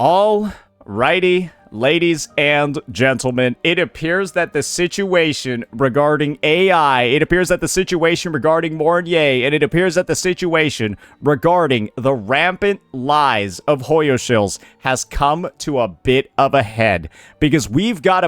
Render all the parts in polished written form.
All righty, ladies and gentlemen, it appears that the situation regarding AI, it appears that the situation regarding Mornier, and it appears that the situation regarding the rampant lies of Hoyoshills has come to a bit of a head. Because we've got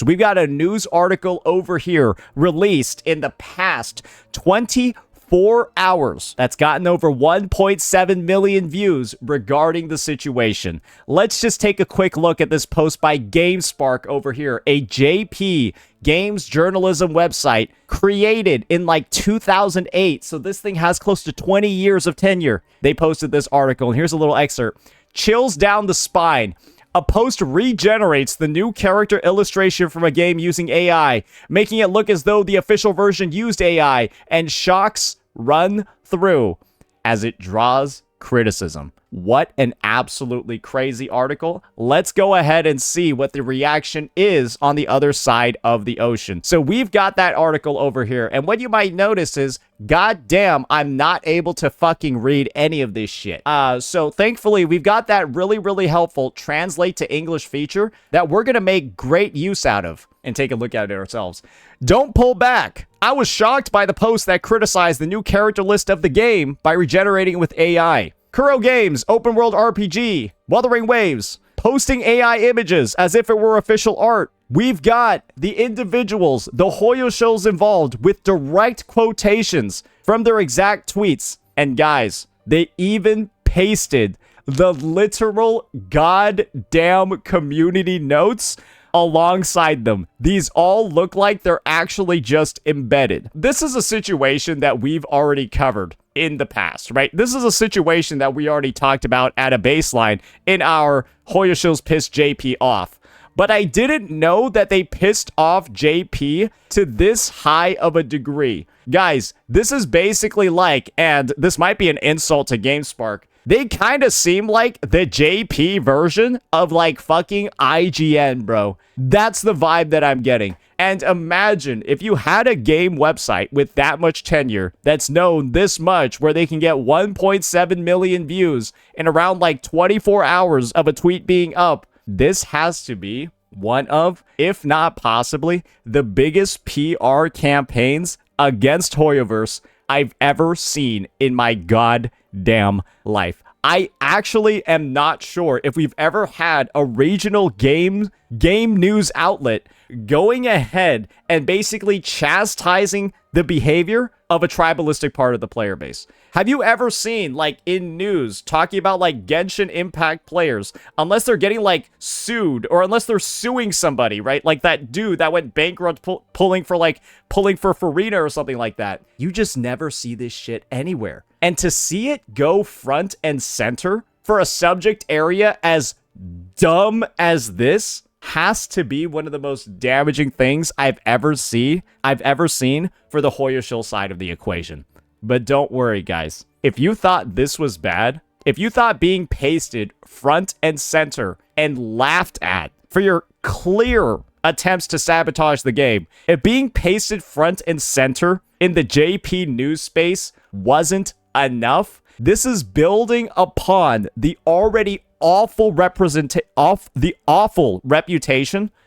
we've got a news article over here released in the past 24 hours that's gotten over 1.7 million views regarding the situation. Let's just take a quick look at this post by GameSpark over here, a JP games journalism website created in like 2008. So this thing has close to 20 years of tenure. They posted this article, and here's a little excerpt. Chills down the spine. A post regenerates the new character illustration from a game using AI, making it look as though the official version used AI, and shocks run through as it draws criticism. What an absolutely crazy article. Let's go ahead and see what the reaction is on the other side of the ocean. So we've got that article over here, and what you might notice is, goddamn, I'm not able to fucking read any of this shit. So thankfully, we've got that really helpful translate to English feature that we're gonna make great use out of and take a look at it ourselves. Don't pull back. I was shocked by the post that criticized the new character list of the game by regenerating it with AI. Kuro Games, open world RPG, Wuthering Waves, posting AI images as if it were official art. We've got the individuals, the Hoyoshills involved with direct quotations from their exact tweets. And guys, they even pasted the literal goddamn community notes alongside them. These all look like they're actually just embedded. This is a situation that we've already covered in the past, right? This is a situation that we already talked about at a baseline in our Hoyoshills pissed JP off. But I didn't know that they pissed off JP to this high of a degree. Guys, this is basically like, and this might be an insult to GameSpark, they kind of seem like the JP version of like fucking IGN, bro. That's the vibe that I'm getting. And imagine if you had a game website with that much tenure that's known this much, where they can get 1.7 million views in around like 24 hours of a tweet being up. This has to be one of, if not possibly, the biggest PR campaigns against Hoyoverse I've ever seen in my goddamn life. I actually am not sure if we've ever had a regional game news outlet going ahead and basically chastising the behavior of a tribalistic part of the player base. Have you ever seen, like, in news talking about like Genshin Impact players, unless they're getting like sued or unless they're suing somebody, right? Like that dude that went bankrupt pulling for Farina or something like that. You just never see this shit anywhere. And to see it go front and center for a subject area as dumb as this has to be one of the most damaging things I've ever seen for the Hoyoshill side of the equation. But don't worry, guys. If you thought this was bad, if you thought being pasted front and center and laughed at for your clear attempts to sabotage the game, if being pasted front and center in the JP news space wasn't enough, this is building upon the already awful reputation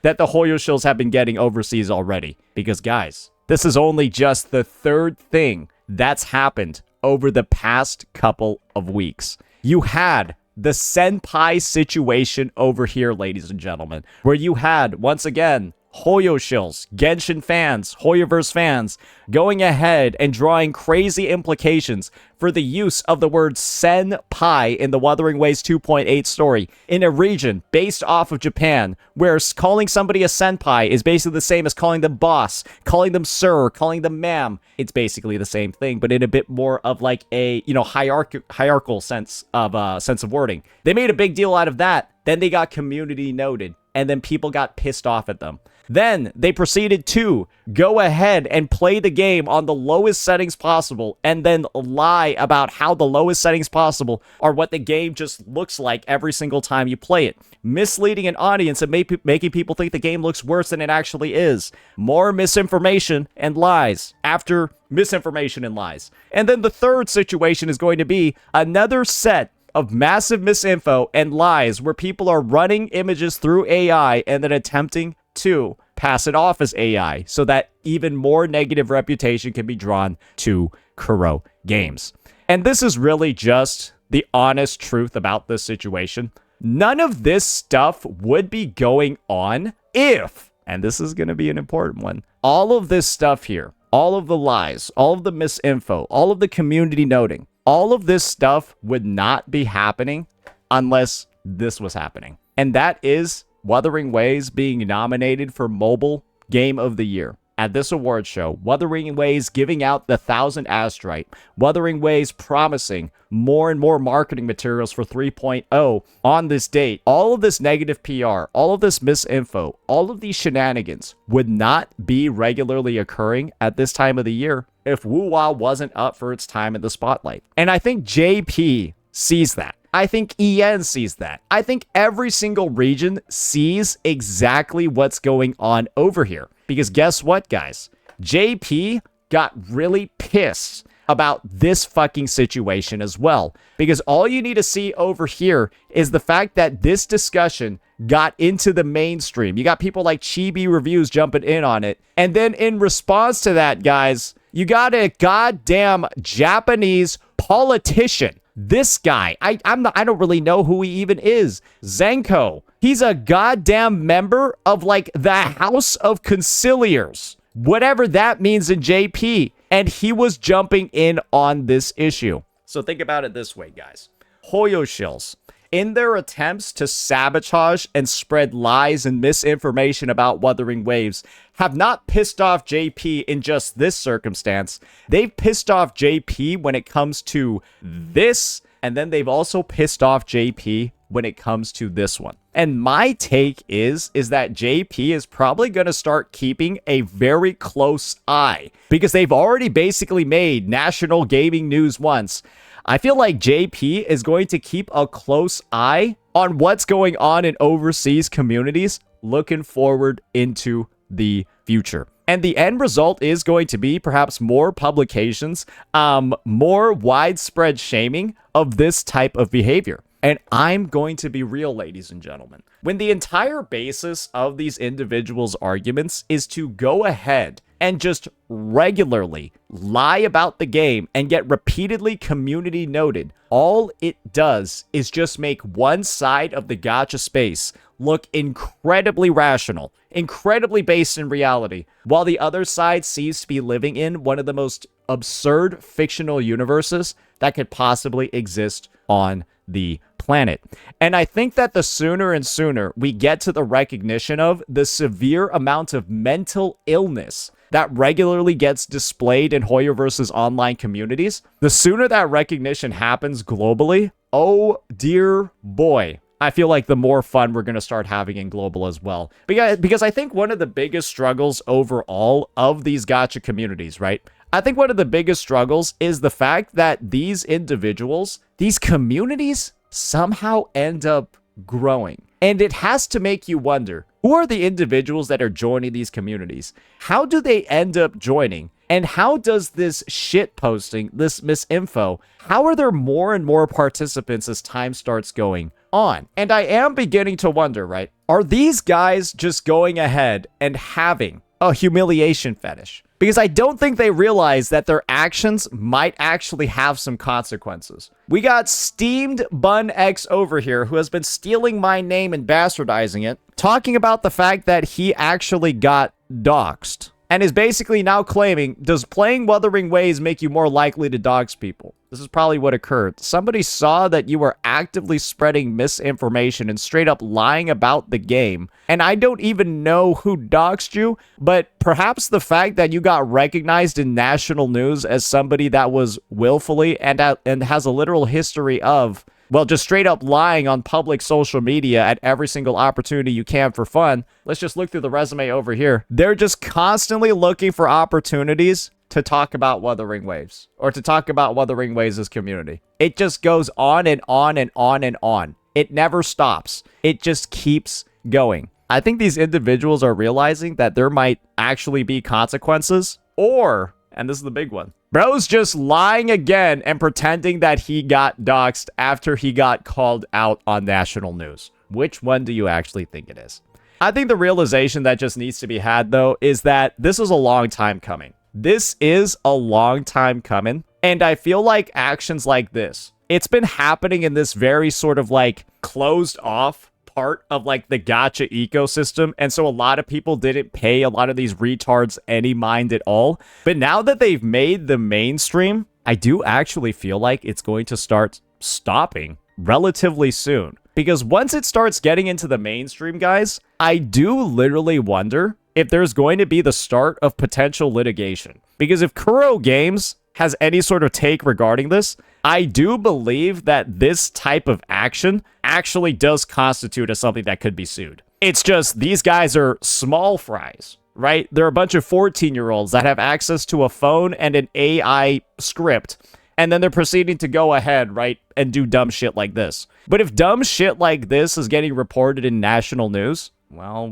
that the Hoyoshills have been getting overseas already. Because guys, this is only just the third thing that's happened over the past couple of weeks. You had the senpai situation over here, ladies and gentlemen, where you had, once again, Hoyoshills, Genshin fans, Hoyoverse fans, going ahead and drawing crazy implications for the use of the word senpai in the Wuthering Waves 2.8 story in a region based off of Japan, where calling somebody a senpai is basically the same as calling them boss, calling them sir, calling them ma'am. It's basically the same thing, but in a bit more of like a, hierarchical sense of wording. They made a big deal out of that. Then they got community noted, and then people got pissed off at them. Then they proceeded to go ahead and play the game on the lowest settings possible and then lie about how the lowest settings possible are what the game just looks like every single time you play it, misleading an audience and making people think the game looks worse than it actually is. More misinformation and lies after misinformation and lies. And then the third situation is going to be another set of massive misinfo and lies where people are running images through AI and then attempting to pass it off as AI so that even more negative reputation can be drawn to Kuro Games. And this is really just the honest truth about this situation. None of this stuff would be going on if, and this is going to be an important one, all of this stuff here, all of the lies, all of the misinfo, all of the community noting, all of this stuff would not be happening unless this was happening. And that is Wuthering Waves being nominated for Mobile Game of the Year at this award show. Wuthering Waves giving out the 1000 Astrite. Wuthering Waves promising more and more marketing materials for 3.0 on this date. All of this negative PR, all of this misinfo, all of these shenanigans would not be regularly occurring at this time of the year if WuWa wasn't up for its time in the spotlight. And I think JP sees that. I think EN sees that. I think every single region sees exactly what's going on over here. Because guess what, guys? JP got really pissed about this fucking situation as well. Because all you need to see over here is the fact that this discussion got into the mainstream. You got people like Chibi Reviews jumping in on it. And then in response to that, guys, you got a goddamn Japanese politician. This guy, I don't really know who he even is. Zenko. He's a goddamn member of like the House of Conciliars. Whatever that means in JP. And he was jumping in on this issue. So think about it this way, guys. Hoyoshills, in their attempts to sabotage and spread lies and misinformation about Wuthering Waves, have not pissed off JP in just this circumstance. They've pissed off JP when it comes to this, and then they've also pissed off JP when it comes to this one. And my take is that JP is probably going to start keeping a very close eye because they've already basically made national gaming news once. I feel like JP is going to keep a close eye on what's going on in overseas communities looking forward into the future. And the end result is going to be perhaps more publications, more widespread shaming of this type of behavior. And I'm going to be real, ladies and gentlemen. When the entire basis of these individuals' arguments is to go ahead and just regularly lie about the game and get repeatedly community noted, all it does is just make one side of the gacha space look incredibly rational, incredibly based in reality, while the other side seems to be living in one of the most absurd fictional universes that could possibly exist on the planet. And I think that the sooner and sooner we get to the recognition of the severe amount of mental illness that regularly gets displayed in Hoyoverse's online communities, the sooner that recognition happens globally, oh dear boy, I feel like the more fun we're going to start having in global as well. Because I think one of the biggest struggles overall of these gacha communities, right? I think one of the biggest struggles is the fact that these individuals, these communities, somehow end up growing. And it has to make you wonder, who are the individuals that are joining these communities? How do they end up joining? And how does this shit posting, this misinfo, how are there more and more participants as time starts going on? And I am beginning to wonder, right? Are these guys just going ahead and having a humiliation fetish? Because I don't think they realize that their actions might actually have some consequences. We got Steamed Bun X over here, who has been stealing my name and bastardizing it, talking about the fact that he actually got doxxed. And is basically now claiming, does playing Wuthering Waves make you more likely to dox people? This is probably what occurred. Somebody saw that you were actively spreading misinformation and straight up lying about the game. And I don't even know who doxed you, but perhaps the fact that you got recognized in national news as somebody that was willfully and has a literal history of, well, just straight up lying on public social media at every single opportunity you can for fun. Let's just look through the resume over here. They're just constantly looking for opportunities to talk about Wuthering Waves or to talk about Wuthering Waves' community. It just goes on and on and on and on. It never stops. It just keeps going. I think these individuals are realizing that there might actually be consequences, or, and this is the big one, Bro's just lying again and pretending that he got doxxed after he got called out on national news. Which one do you actually think it is? I think the realization that just needs to be had, though, is that this is a long time coming. This is a long time coming. And I feel like actions like this, it's been happening in this very sort of like closed off part of like the gacha ecosystem, and so a lot of people didn't pay a lot of these retards any mind at all. But now that they've made the mainstream, I do actually feel like it's going to start stopping relatively soon, because once it starts getting into the mainstream, guys, I do literally wonder if there's going to be the start of potential litigation. Because if Kuro Games has any sort of take regarding this, I do believe that this type of action actually does constitute as something that could be sued. It's just these guys are small fries, right? They're a bunch of 14-year-olds that have access to a phone and an AI script, and then they're proceeding to go ahead, right, and do dumb shit like this. But if dumb shit like this is getting reported in national news, well,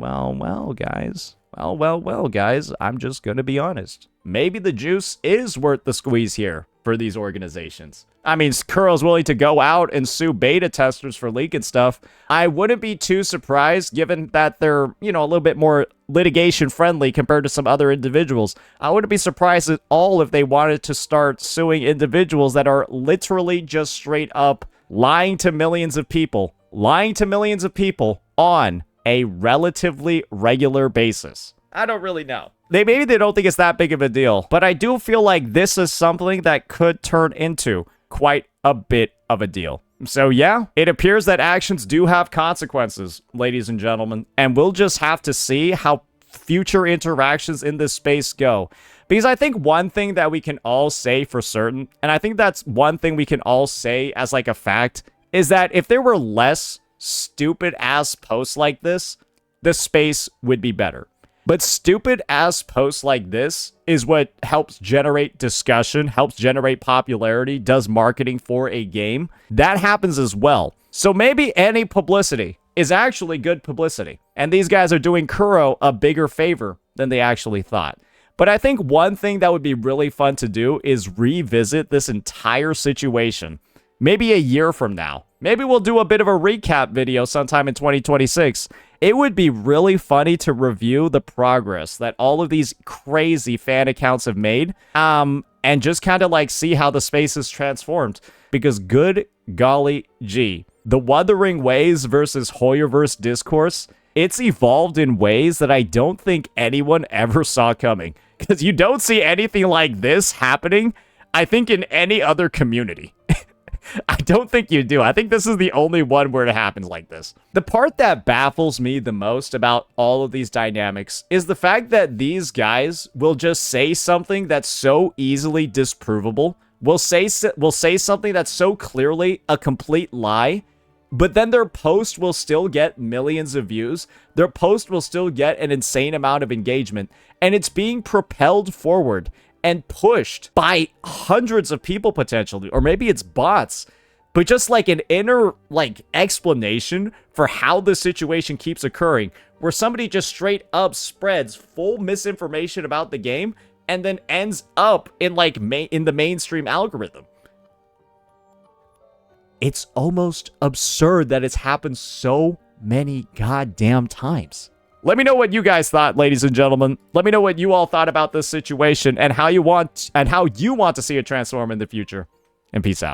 guys. Well, guys, I'm just gonna be honest. Maybe the juice is worth the squeeze here for these organizations. I mean, Kuro's willing to go out and sue beta testers for leaking stuff. I wouldn't be too surprised, given that they're, you know, a little bit more litigation friendly compared to some other individuals. I wouldn't be surprised at all if they wanted to start suing individuals that are literally just straight up lying to millions of people on a relatively regular basis. I don't really know. Maybe they don't think it's that big of a deal, but I do feel like this is something that could turn into quite a bit of a deal. So yeah, it appears that actions do have consequences, ladies and gentlemen, and we'll just have to see how future interactions in this space go. Because I think one thing that we can all say for certain, and I think that's one thing we can all say as like a fact, is that if there were less stupid ass posts like this, the space would be better. But stupid ass posts like this is what helps generate discussion, helps generate popularity, does marketing for a game. That happens as well. So maybe any publicity is actually good publicity, and these guys are doing Kuro a bigger favor than they actually thought. But I think one thing that would be really fun to do is revisit this entire situation maybe a year from now. Maybe we'll do a bit of a recap video sometime in 2026. It would be really funny to review the progress that all of these crazy fan accounts have made, and just kind of like see how the space is transformed. Because good golly gee, the Wuthering Waves versus Hoyoverse discourse, it's evolved in ways that I don't think anyone ever saw coming. Because you don't see anything like this happening, I think, in any other community. I don't think you do. I think this is the only one where it happens like this. The part that baffles me the most about all of these dynamics is the fact that these guys will just say something that's so easily disprovable. Will say something that's so clearly a complete lie, but then their post will still get millions of views. Their post will still get an insane amount of engagement, and it's being propelled forward and pushed by hundreds of people potentially, or maybe it's bots, but just like an inner like explanation for how the situation keeps occurring, where somebody just straight up spreads full misinformation about the game and then ends up in like in the mainstream algorithm. It's almost absurd that it's happened so many goddamn times. Let me know what you guys thought, ladies and gentlemen. Let me know what you all thought about this situation and how you want to see it transform in the future. And peace out.